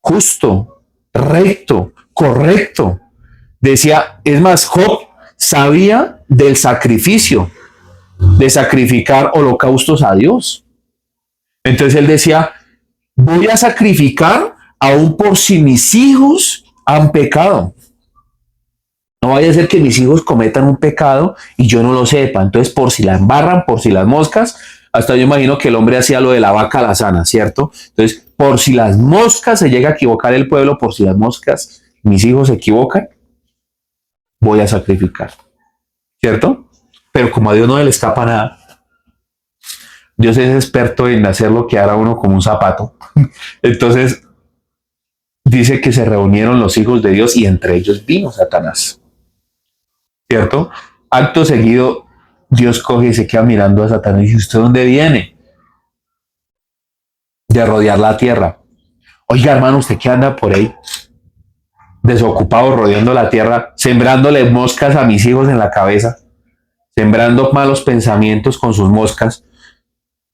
justo, recto, correcto. Decía, es más, Job sabía del sacrificio, de sacrificar holocaustos a Dios. Entonces él decía, voy a sacrificar aún por si mis hijos han pecado. No vaya a ser que mis hijos cometan un pecado y yo no lo sepa. Entonces, por si la embarran, por si las moscas, hasta yo imagino que el hombre hacía lo de la vaca a la sana, ¿cierto? Entonces, por si las moscas se llega a equivocar el pueblo, por si las moscas, mis hijos se equivocan, voy a sacrificar, ¿cierto? Pero como a Dios no le escapa nada, Dios es experto en hacer lo que hará uno como un zapato. Entonces, dice que se reunieron los hijos de Dios y entre ellos vino Satanás, ¿cierto? Acto seguido, Dios coge y se queda mirando a Satanás y dice, ¿usted dónde viene? De rodear la tierra. Oiga, hermano, ¿usted qué anda por ahí? Desocupado, rodeando la tierra, sembrándole moscas a mis hijos en la cabeza, sembrando malos pensamientos con sus moscas.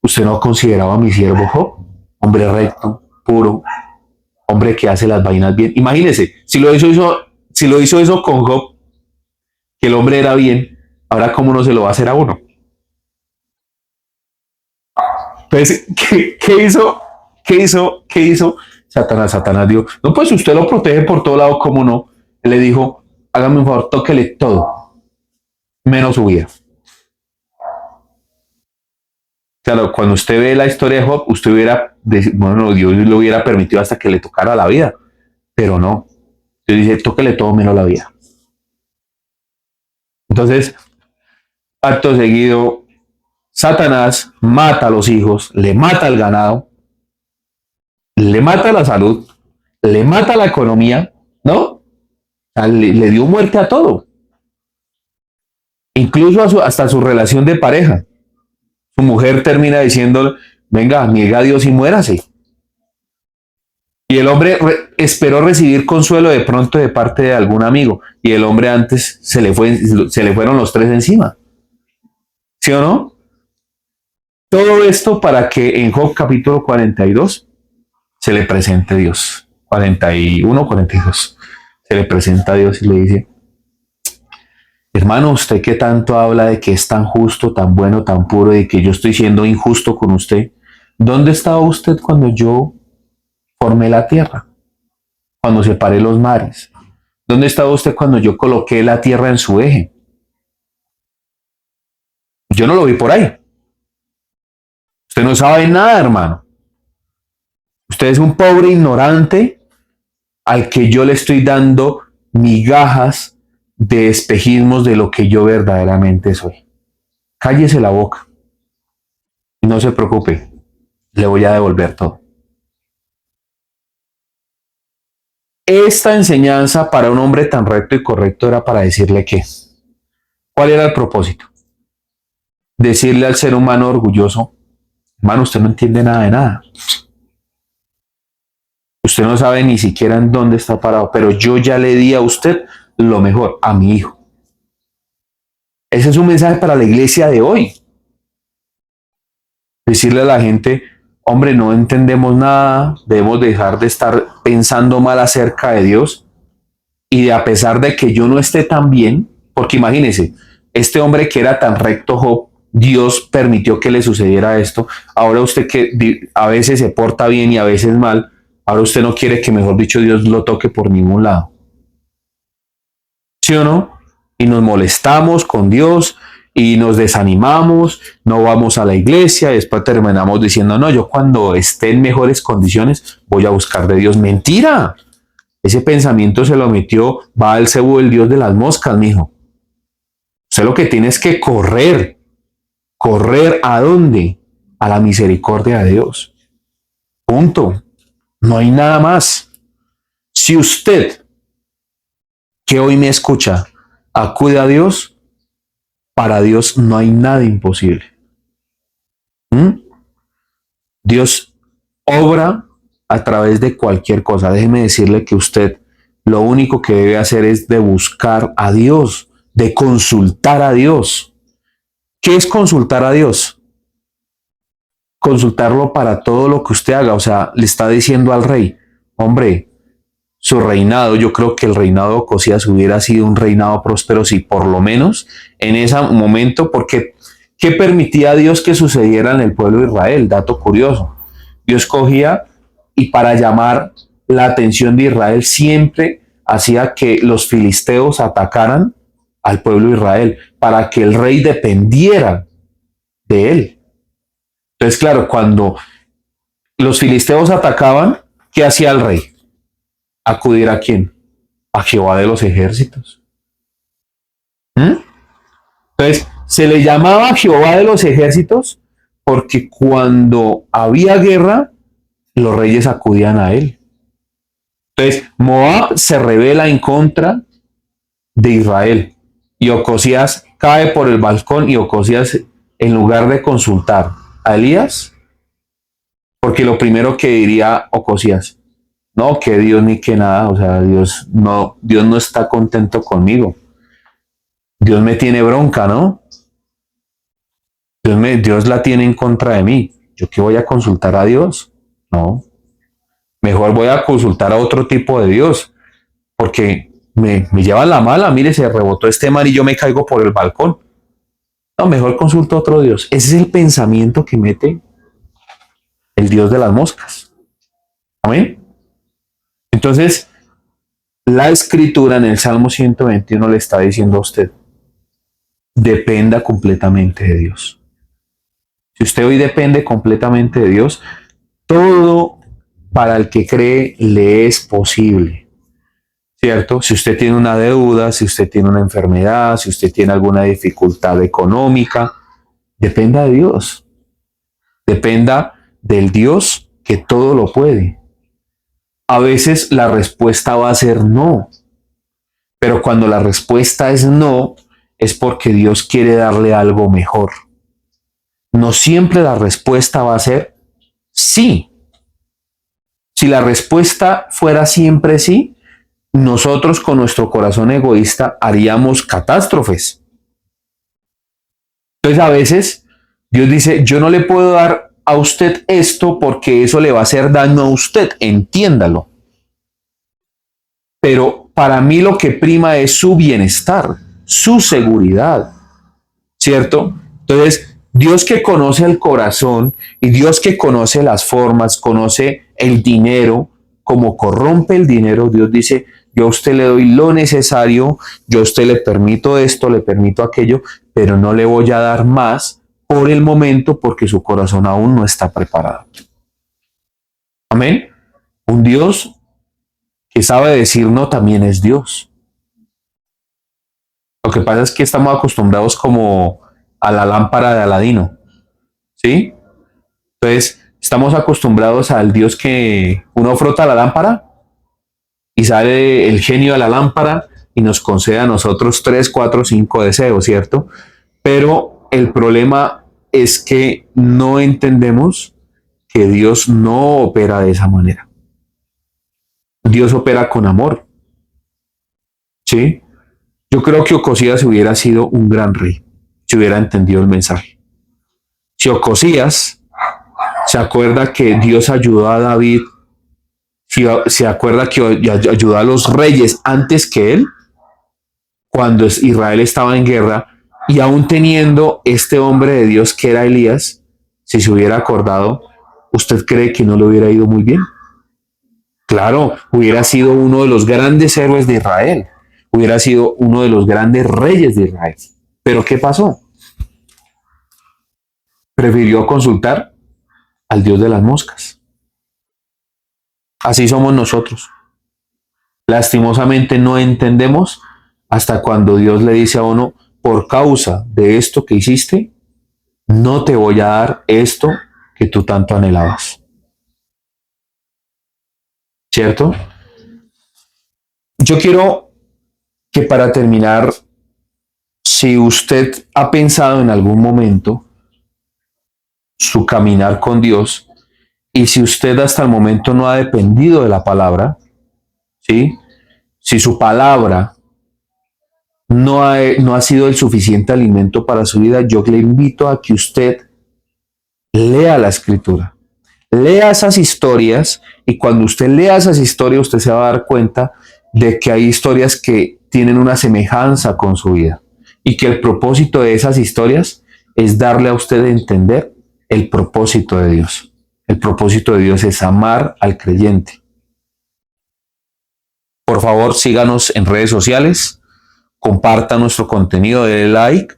¿Usted no consideraba a mi siervo Job? Hombre recto, puro, hombre que hace las vainas bien. Imagínese, si lo hizo eso con Job, que el hombre era bien, ahora cómo no se lo va a hacer a uno. Entonces, ¿qué hizo? ¿Qué hizo? Satanás dijo, no, pues usted lo protege por todo lado, ¿cómo no? Él le dijo, hágame un favor, tóquele todo, menos su vida. Claro, cuando usted ve la historia de Job, usted bueno, Dios le hubiera permitido hasta que le tocara la vida, pero no. Dios dice, tóquele todo menos la vida. Entonces, acto seguido, Satanás mata a los hijos, le mata al ganado, le mata la salud, le mata la economía, ¿no? O sea, le dio muerte a todo, incluso hasta su relación de pareja. Su mujer termina diciendo, venga, niega a Dios y muérase. Y el hombre esperó recibir consuelo de pronto de parte de algún amigo, y el hombre antes se le fueron los tres encima. ¿Sí o no? Todo esto para que en Job capítulo 42 se le presente Dios. 41, 42. Se le presenta a Dios y le dice, hermano, usted que tanto habla de que es tan justo, tan bueno, tan puro, y de que yo estoy siendo injusto con usted, ¿dónde estaba usted cuando yo formé la tierra? Cuando separé los mares. ¿Dónde estaba usted cuando yo coloqué la tierra en su eje? Yo no lo vi por ahí. Usted no sabe nada, hermano. Usted es un pobre ignorante al que yo le estoy dando migajas de espejismos de lo que yo verdaderamente soy. Cállese la boca. Y no se preocupe, le voy a devolver todo. Esta enseñanza para un hombre tan recto y correcto era para decirle que, ¿cuál era el propósito? Decirle al ser humano orgulloso, hermano, usted no entiende nada de nada. Usted no sabe ni siquiera en dónde está parado, pero yo ya le di a usted lo mejor, a mi hijo. Ese es un mensaje para la iglesia de hoy. Decirle a la gente, hombre, no entendemos nada, debemos dejar de estar pensando mal acerca de Dios, y a pesar de que yo no esté tan bien, porque imagínese, este hombre que era tan recto, Job, Dios permitió que le sucediera esto. Ahora usted que a veces se porta bien y a veces mal, ahora usted no quiere que, mejor dicho, Dios lo toque por ningún lado. ¿Sí o no? Y nos molestamos con Dios y nos desanimamos, no vamos a la iglesia, y después terminamos diciendo, no, yo cuando esté en mejores condiciones voy a buscar de Dios. Mentira. Ese pensamiento se lo metió Baal-Zebú, el dios de las moscas, mijo. Usted lo que tiene es que correr. ¿Correr a dónde? A la misericordia de Dios. Punto. No hay nada más. Si usted, que hoy me escucha, acude a Dios, para Dios no hay nada imposible. ¿Mm? Dios obra a través de cualquier cosa. Déjeme decirle que usted lo único que debe hacer es de buscar a Dios, de consultar a Dios. ¿Qué es consultar a Dios? Consultarlo para todo lo que usted haga. O sea, le está diciendo al rey, hombre, su reinado, yo creo que el reinado de Ocosías hubiera sido un reinado próspero si por lo menos en ese momento, porque ¿qué permitía Dios que sucediera en el pueblo de Israel? Dato curioso. Dios cogía y para llamar la atención de Israel siempre hacía que los filisteos atacaran al pueblo de Israel para que el rey dependiera de él. Entonces, claro, cuando los filisteos atacaban, ¿qué hacía el rey? ¿Acudir a quién? A Jehová de los ejércitos. ¿Mm? Entonces, se le llamaba Jehová de los ejércitos porque cuando había guerra, los reyes acudían a él. Entonces, Moab se rebela en contra de Israel y Ocosías cae por el balcón y Ocosías, en lugar de consultar a Elías, porque lo primero que diría Ocosías, no, que Dios ni que nada, o sea, Dios no está contento conmigo. Dios me tiene bronca, ¿no? Dios la tiene en contra de mí. ¿Yo qué voy a consultar a Dios? No. Mejor voy a consultar a otro tipo de Dios, porque me llevan la mala. Mire, se rebotó este mar y yo me caigo por el balcón. No, mejor consulto a otro Dios. Ese es el pensamiento que mete el Dios de las moscas. Amén. Entonces, la escritura en el Salmo 121 le está diciendo a usted, dependa completamente de Dios. Si usted hoy depende completamente de Dios, todo para el que cree le es posible, ¿cierto? Si usted tiene una deuda, si usted tiene una enfermedad, si usted tiene alguna dificultad económica, dependa de Dios. Dependa del Dios que todo lo puede. A veces la respuesta va a ser no, pero cuando la respuesta es no, es porque Dios quiere darle algo mejor. No siempre la respuesta va a ser sí. Si la respuesta fuera siempre sí, nosotros con nuestro corazón egoísta haríamos catástrofes. Entonces a veces Dios dice, yo no le puedo dar a usted esto porque eso le va a hacer daño a usted, entiéndalo. Pero para mí lo que prima es su bienestar, su seguridad, ¿cierto? Entonces, Dios que conoce el corazón y Dios que conoce las formas, conoce el dinero, como corrompe el dinero, Dios dice, yo a usted le doy lo necesario, yo a usted le permito esto, le permito aquello, pero no le voy a dar más por el momento porque su corazón aún no está preparado. Amén. Un Dios que sabe decir no también es Dios. Lo que pasa es que estamos acostumbrados como a la lámpara de Aladino, ¿sí? Entonces, estamos acostumbrados al Dios que uno frota la lámpara y sale el genio de la lámpara y nos concede a nosotros 3, 4, 5 deseos, ¿cierto? Pero el problema es que no entendemos que Dios no opera de esa manera. Dios opera con amor, ¿sí? Yo creo que Ocosías hubiera sido un gran rey si hubiera entendido el mensaje. Si Ocosías se acuerda que Dios ayudó a David, si se acuerda que ayudó a los reyes antes que él, cuando Israel estaba en guerra, y aún teniendo este hombre de Dios que era Elías, si se hubiera acordado, ¿usted cree que no le hubiera ido muy bien? Claro, hubiera sido uno de los grandes héroes de Israel, hubiera sido uno de los grandes reyes de Israel. Pero ¿qué pasó? Prefirió consultar al Dios de las moscas. Así somos nosotros. Lastimosamente no entendemos hasta cuando Dios le dice a uno, por causa de esto que hiciste, no te voy a dar esto que tú tanto anhelabas. ¿Cierto? Yo quiero que para terminar, si usted ha pensado en algún momento su caminar con Dios y si usted hasta el momento no ha dependido de la palabra, ¿sí? Si su palabra no ha sido el suficiente alimento para su vida, yo le invito a que usted lea la escritura, lea esas historias y cuando usted lea esas historias usted se va a dar cuenta de que hay historias que tienen una semejanza con su vida y que el propósito de esas historias es darle a usted a entender el propósito de Dios. El propósito de Dios es amar al creyente. Por favor, síganos en redes sociales, compartan nuestro contenido, denle like.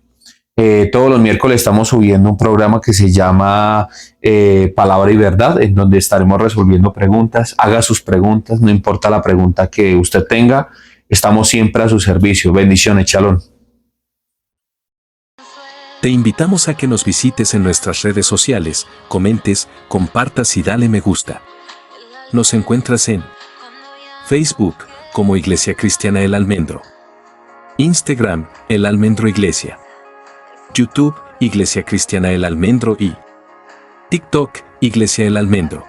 Todos los miércoles estamos subiendo un programa que se llama Palabra y Verdad, en donde estaremos resolviendo preguntas. Haga sus preguntas, no importa la pregunta que usted tenga, estamos siempre a su servicio. Bendiciones, Shalom. Te invitamos a que nos visites en nuestras redes sociales, comentes, compartas y dale me gusta. Nos encuentras en Facebook como Iglesia Cristiana El Almendro, Instagram El Almendro Iglesia, YouTube Iglesia Cristiana El Almendro y TikTok Iglesia El Almendro.